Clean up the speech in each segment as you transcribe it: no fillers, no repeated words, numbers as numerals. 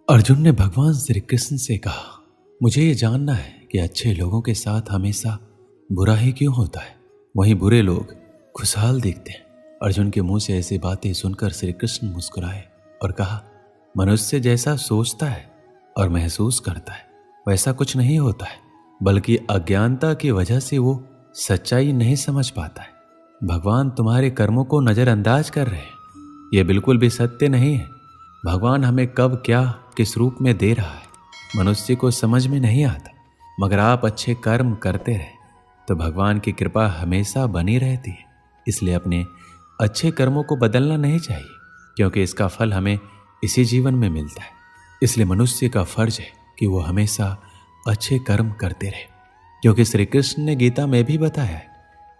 अर्जुन ने भगवान श्री कृष्ण से कहा, मुझे ये जानना है कि अच्छे लोगों के साथ हमेशा बुरा ही क्यों होता है, वहीं बुरे लोग खुशहाल दिखते हैं। अर्जुन के मुंह से ऐसी बातें सुनकर श्री कृष्ण मुस्कुराए और कहा, मनुष्य जैसा सोचता है और महसूस करता है वैसा कुछ नहीं होता है, बल्कि अज्ञानता की वजह से वो सच्चाई नहीं समझ पाता है। भगवान तुम्हारे कर्मों को नजरअंदाज कर रहे हैं, ये बिल्कुल भी सत्य नहीं है। भगवान हमें कब क्या किस रूप में दे रहा है मनुष्य को समझ में नहीं आता, मगर आप अच्छे कर्म करते रहे तो भगवान की कृपा हमेशा बनी रहती है। इसलिए अपने अच्छे कर्मों को बदलना नहीं चाहिए, क्योंकि इसका फल हमें इसी जीवन में मिलता है। इसलिए मनुष्य का फर्ज है कि वो हमेशा अच्छे कर्म करते रहे, क्योंकि श्री कृष्ण ने गीता में भी बताया है,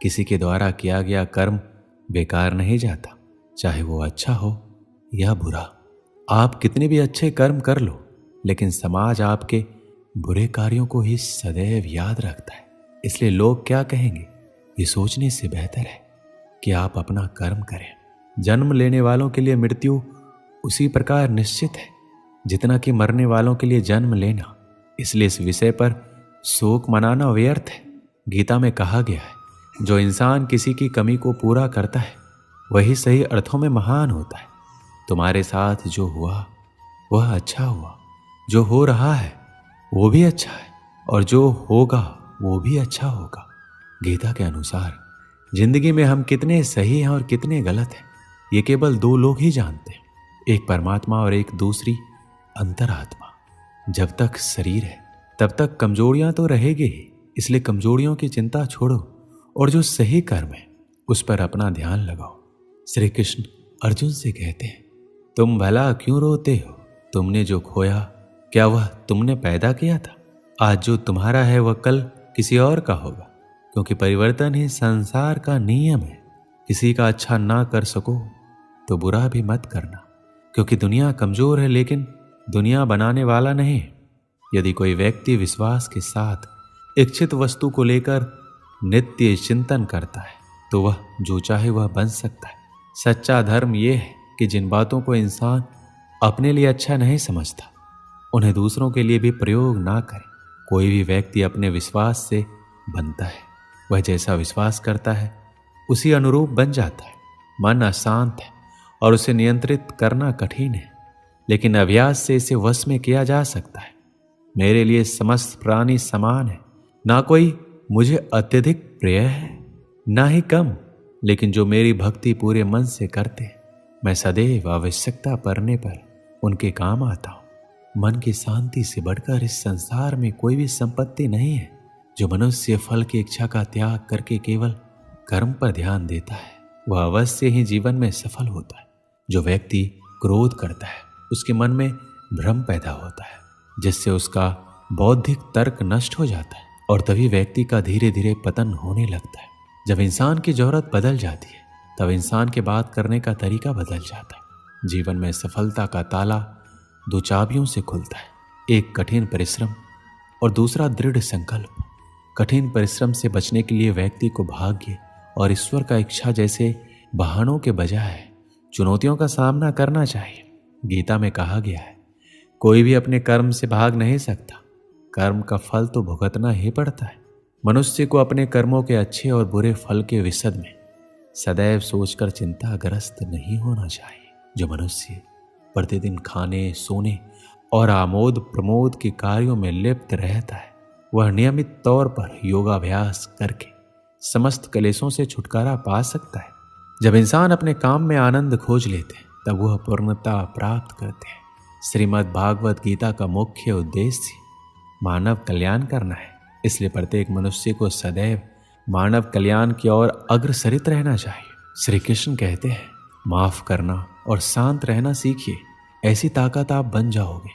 किसी के द्वारा किया गया कर्म बेकार नहीं जाता, चाहे वो अच्छा हो या बुरा। आप कितने भी अच्छे कर्म कर लो, लेकिन समाज आपके बुरे कार्यों को ही सदैव याद रखता है। इसलिए लोग क्या कहेंगे ये सोचने से बेहतर है कि आप अपना कर्म करें। जन्म लेने वालों के लिए मृत्यु उसी प्रकार निश्चित है जितना कि मरने वालों के लिए जन्म लेना। इसलिए इस विषय पर शोक मनाना व्यर्थ है। गीता में कहा गया है, जो इंसान किसी की कमी को पूरा करता है वही सही अर्थों में महान होता है। तुम्हारे साथ जो हुआ वह अच्छा हुआ, जो हो रहा है वो भी अच्छा है, और जो होगा वो भी अच्छा होगा। गीता के अनुसार जिंदगी में हम कितने सही हैं और कितने गलत हैं ये केवल दो लोग ही जानते हैं, एक परमात्मा और एक दूसरी अंतरात्मा। जब तक शरीर है तब तक कमजोरियां तो रहेगी ही, इसलिए कमजोरियों की चिंता छोड़ो और जो सही कर्म है उस पर अपना ध्यान लगाओ। श्री कृष्ण अर्जुन से कहते हैं, तुम भला क्यों रोते हो? तुमने जो खोया क्या वह तुमने पैदा किया था? आज जो तुम्हारा है वह कल किसी और का होगा, क्योंकि परिवर्तन ही संसार का नियम है। किसी का अच्छा ना कर सको तो बुरा भी मत करना, क्योंकि दुनिया कमजोर है लेकिन दुनिया बनाने वाला नहीं। यदि कोई व्यक्ति विश्वास के साथ इच्छित वस्तु को लेकर नित्य चिंतन करता है तो वह जो चाहे वह बन सकता है। सच्चा धर्म यह है कि जिन बातों को इंसान अपने लिए अच्छा नहीं समझता उन्हें दूसरों के लिए भी प्रयोग ना करे। कोई भी व्यक्ति अपने विश्वास से बनता है, वह जैसा विश्वास करता है उसी अनुरूप बन जाता है। मन अशांत है और उसे नियंत्रित करना कठिन है, लेकिन अभ्यास से इसे वश में किया जा सकता है। मेरे लिए समस्त प्राणी समान है, ना कोई मुझे अत्यधिक प्रिय है ना ही कम, लेकिन जो मेरी भक्ति पूरे मन से करते हैं मैं सदैव आवश्यकता पड़ने पर उनके काम आता हूँ। मन की शांति से बढ़कर इस संसार में कोई भी संपत्ति नहीं है। जो मनुष्य फल की इच्छा का त्याग करके केवल कर्म पर ध्यान देता है वह अवश्य ही जीवन में सफल होता है। जो व्यक्ति क्रोध करता है उसके मन में भ्रम पैदा होता है, जिससे उसका बौद्धिक तर्क नष्ट हो जाता है और तभी व्यक्ति का धीरे धीरे पतन होने लगता है। जब इंसान की जरूरत बदल जाती है तब इंसान के बात करने का तरीका बदल जाता है। जीवन में सफलता का ताला दो चाबियों से खुलता है, एक कठिन परिश्रम और दूसरा दृढ़ संकल्प। कठिन परिश्रम से बचने के लिए व्यक्ति को भाग्य और ईश्वर का इच्छा जैसे बहानों के बजाय चुनौतियों का सामना करना चाहिए। गीता में कहा गया है, कोई भी अपने कर्म से भाग नहीं सकता, कर्म का फल तो भुगतना ही पड़ता है। मनुष्य को अपने कर्मों के अच्छे और बुरे फल के विषय में सदैव सोचकर चिंताग्रस्त नहीं होना चाहिए। जो मनुष्य प्रतिदिन खाने, सोने और आमोद प्रमोद के कार्यों में लिप्त रहता है वह नियमित तौर पर योगाभ्यास करके समस्त क्लेशों से छुटकारा पा सकता है। जब इंसान अपने काम में आनंद खोज लेते हैं तब वह पूर्णता प्राप्त करते हैं। श्रीमद् भागवत गीता का मुख्य उद्देश्य मानव कल्याण करना है, इसलिए प्रत्येक मनुष्य को सदैव मानव कल्याण की ओर अग्रसरित रहना चाहिए। श्री कृष्ण कहते हैं, माफ करना और शांत रहना सीखिए, ऐसी ताकत आप बन जाओगे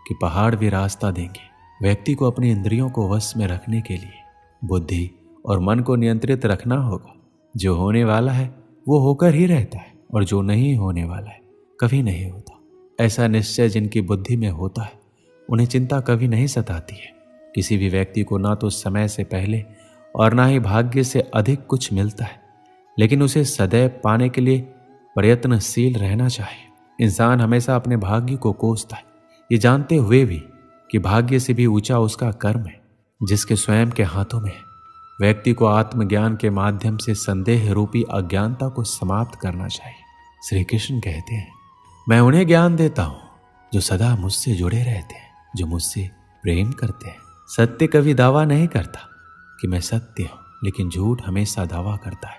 कि पहाड़ भी रास्ता देंगे। व्यक्ति को अपनी इंद्रियों को वश में रखने के लिए बुद्धि और मन को नियंत्रित रखना होगा। जो होने वाला है वो होकर ही रहता है और जो नहीं होने वाला है कभी नहीं होता। ऐसा निश्चय जिनकी बुद्धि में होता है उन्हें चिंता कभी नहीं सताती है। किसी भी व्यक्ति को ना तो समय से पहले और ना ही भाग्य से अधिक कुछ मिलता है, लेकिन उसे सदैव पाने के लिए प्रयत्नशील रहना चाहिए। इंसान हमेशा अपने भाग्य को कोसता है, ये जानते हुए भी कि भाग्य से भी ऊंचा उसका कर्म है, जिसके स्वयं के हाथों में है। व्यक्ति को आत्मज्ञान के माध्यम से संदेह रूपी अज्ञानता को समाप्त करना चाहिए। श्री कृष्ण कहते हैं, मैं उन्हें ज्ञान देता हूं जो सदा मुझसे जुड़े रहते हैं, जो मुझसे प्रेम करते हैं। सत्य कभी दावा नहीं करता कि मैं सत्य हूं, लेकिन झूठ हमेशा दावा करता है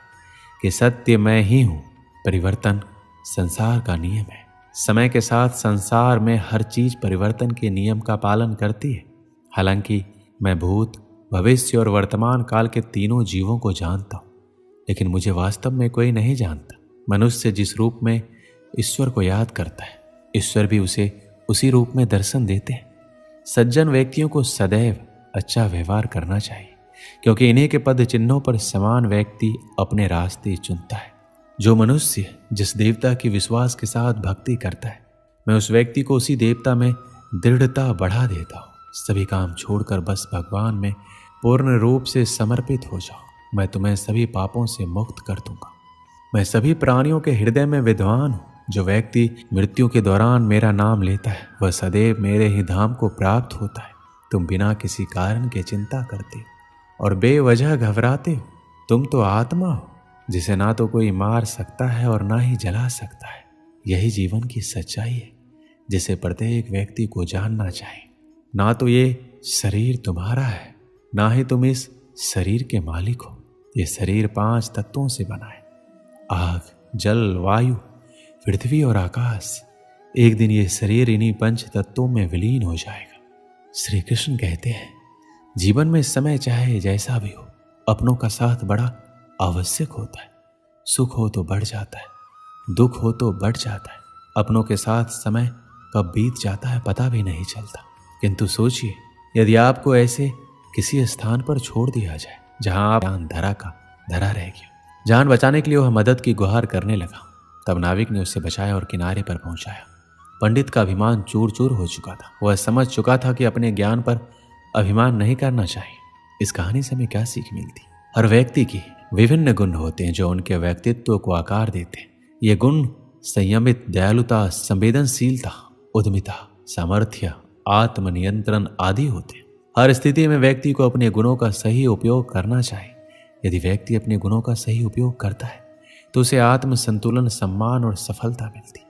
कि सत्य मैं ही हूं। परिवर्तन संसार का नियम है। समय के साथ संसार में हर चीज परिवर्तन के नियम का पालन करती है। हालांकि मैं भूत, भविष्य और वर्तमान काल के तीनों जीवों को जानता हूं, लेकिन मुझे वास्तव में कोई नहीं जानता। मनुष्य जिस रूप में ईश्वर को याद करता है, ईश्वर भी उसे उसी रूप में दर्शन देते हैं। सज्जन व्यक्तियों को सदैव अच्छा व्यवहार करना चाहिए, क्योंकि इन्हीं के पद चिन्हों पर समान व्यक्ति अपने रास्ते चुनता है। जो मनुष्य जिस देवता की विश्वास के साथ भक्ति करता है, मैं उस व्यक्ति को उसी देवता में दृढ़ता बढ़ा देता हूँ। सभी काम छोड़कर बस भगवान में पूर्ण रूप से समर्पित हो जाओ। मैं तुम्हें सभी पापों से मुक्त कर दूंगा। मैं सभी प्राणियों के हृदय में विद्वान हूँ। जो व्यक्ति मृत्यु के दौरान मेरा नाम लेता है, वह सदैव मेरे ही धाम को प्राप्त होता है। तुम बिना किसी कारण के चिंता करते हो और बेवजह घबराते हो। तुम तो आत्मा हो, जिसे ना तो कोई मार सकता है और ना ही जला सकता है। यही जीवन की सच्चाई है, जिसे प्रत्येक व्यक्ति को जानना चाहिए। ना तो ये शरीर तुम्हारा है, ना ही तुम इस शरीर के मालिक हो। ये शरीर 5 तत्वों से बना है, आग, जल, वायु, पृथ्वी और आकाश। एक दिन ये शरीर इन्हीं 5 तत्वों में विलीन हो जाएगा। श्री कृष्ण कहते हैं, जीवन में समय चाहे जैसा भी हो, अपनों का साथ बड़ा आवश्यक होता है। सुख हो तो बढ़ जाता है, दुख हो तो बढ़ जाता है। अपनों के साथ समय कब बीत जाता है पता भी नहीं चलता। किंतु सोचिए, यदि आपको ऐसे किसी स्थान पर छोड़ दिया जाए जहां आप जान धरा रह गया। जान बचाने के लिए वह मदद की गुहार करने लगा। तब नाविक ने उसे बचाया और किनारे पर पहुंचाया। पंडित का अभिमान चूर चूर हो चुका था। वह समझ चुका था कि अपने ज्ञान पर अभिमान नहीं करना चाहिए। इस कहानी से हमें क्या सीख मिलती? हर व्यक्ति की विभिन्न गुण होते हैं जो उनके व्यक्तित्व को आकार देते हैं। ये गुण संयमित, दयालुता, संवेदनशीलता, उद्यमिता, सामर्थ्य, आत्मनियंत्रण आदि होते हैं। हर स्थिति में व्यक्ति को अपने गुणों का सही उपयोग करना चाहिए। यदि व्यक्ति अपने गुणों का सही उपयोग करता है तो उसे आत्म संतुलन, सम्मान और सफलता मिलती है।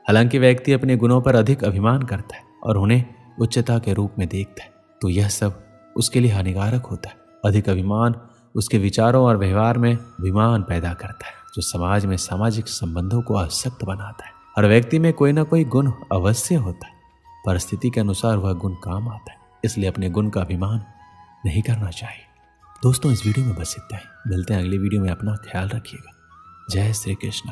हालांकि व्यक्ति अपने गुणों पर अधिक अभिमान करता है और उन्हें उच्चता के रूप में देखता है, तो यह सब उसके लिए हानिकारक होता है। अधिक अभिमान उसके विचारों और व्यवहार में अभिमान पैदा करता है, जो समाज में सामाजिक संबंधों को अशक्त बनाता है। हर व्यक्ति में कोई ना कोई गुण अवश्य होता है, परिस्थिति के अनुसार वह गुण काम आता है। इसलिए अपने गुण का अभिमान नहीं करना चाहिए। दोस्तों, इस वीडियो में बस इतना ही। मिलते हैं अगली वीडियो में। अपना ख्याल रखिएगा। जय श्री कृष्ण।